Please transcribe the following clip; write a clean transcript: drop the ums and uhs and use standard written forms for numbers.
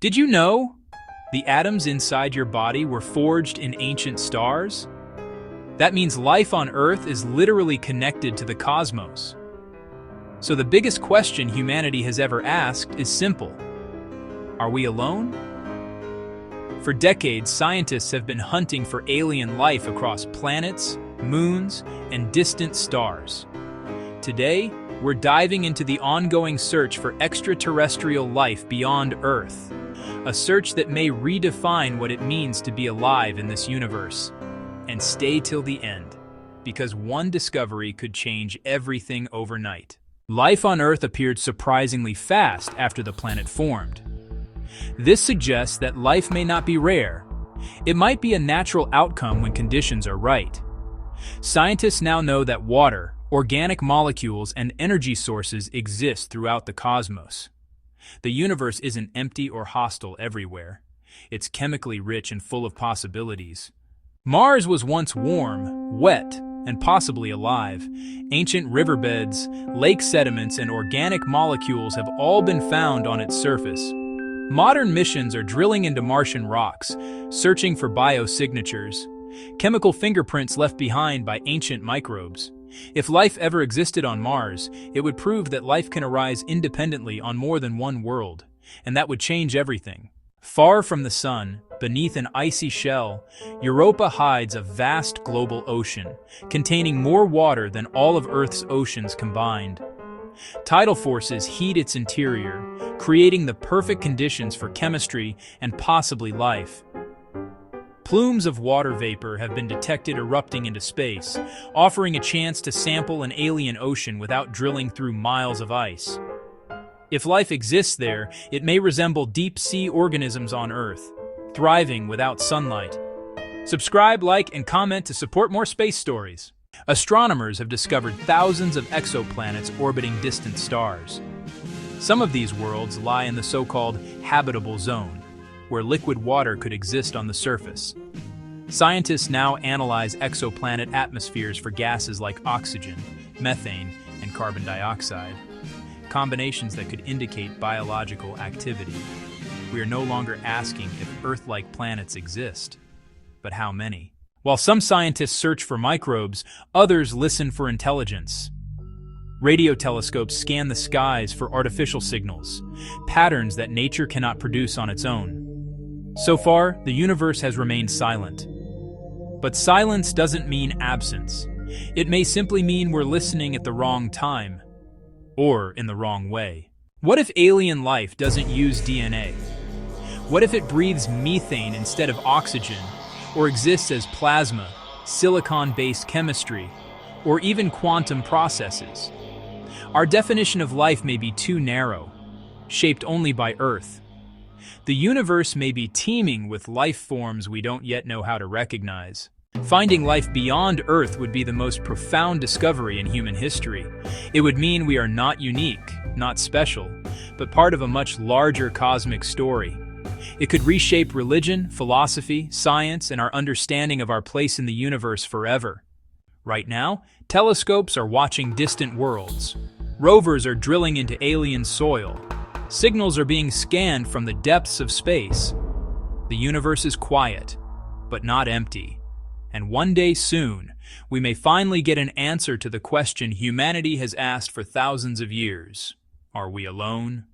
Did you know the atoms inside your body were forged in ancient stars? That means life on Earth is literally connected to the cosmos. So the biggest question humanity has ever asked is simple. Are we alone? For decades, scientists have been hunting for alien life across planets, moons, and distant stars. Today, we're diving into the ongoing search for extraterrestrial life beyond Earth, a search that may redefine what it means to be alive in this universe. And stay till the end, because one discovery could change everything overnight. Life on Earth appeared surprisingly fast after the planet formed. This suggests that life may not be rare. It might be a natural outcome when conditions are right. Scientists now know that water, organic molecules, and energy sources exist throughout the cosmos. The universe isn't empty or hostile everywhere. It's chemically rich and full of possibilities. Mars was once warm, wet, and possibly alive. Ancient riverbeds, lake sediments, and organic molecules have all been found on its surface. Modern missions are drilling into Martian rocks, searching for biosignatures, chemical fingerprints left behind by ancient microbes. If life ever existed on Mars, it would prove that life can arise independently on more than one world, and that would change everything. Far from the sun, beneath an icy shell, Europa hides a vast global ocean, containing more water than all of Earth's oceans combined. Tidal forces heat its interior, creating the perfect conditions for chemistry and possibly life. Plumes of water vapor have been detected erupting into space, offering a chance to sample an alien ocean without drilling through miles of ice. If life exists there, it may resemble deep-sea organisms on Earth, thriving without sunlight. Subscribe, like, and comment to support more space stories. Astronomers have discovered thousands of exoplanets orbiting distant stars. Some of these worlds lie in the so-called habitable zone, where liquid water could exist on the surface. Scientists now analyze exoplanet atmospheres for gases like oxygen, methane, and carbon dioxide, combinations that could indicate biological activity. We are no longer asking if Earth-like planets exist, but how many. While some scientists search for microbes, others listen for intelligence. Radio telescopes scan the skies for artificial signals, patterns that nature cannot produce on its own. So far, the universe has remained silent. But silence doesn't mean absence. It may simply mean we're listening at the wrong time, or in the wrong way. What if alien life doesn't use DNA? What if it breathes methane instead of oxygen, or exists as plasma, silicon-based chemistry, or even quantum processes? Our definition of life may be too narrow, shaped only by Earth. The universe may be teeming with life forms we don't yet know how to recognize. Finding life beyond Earth would be the most profound discovery in human history. It would mean we are not unique, not special, but part of a much larger cosmic story. It could reshape religion, philosophy, science, and our understanding of our place in the universe forever. Right now, telescopes are watching distant worlds. Rovers are drilling into alien soil. Signals are being scanned from the depths of space. The universe is quiet, but not empty. And one day soon, we may finally get an answer to the question humanity has asked for thousands of years. Are we alone?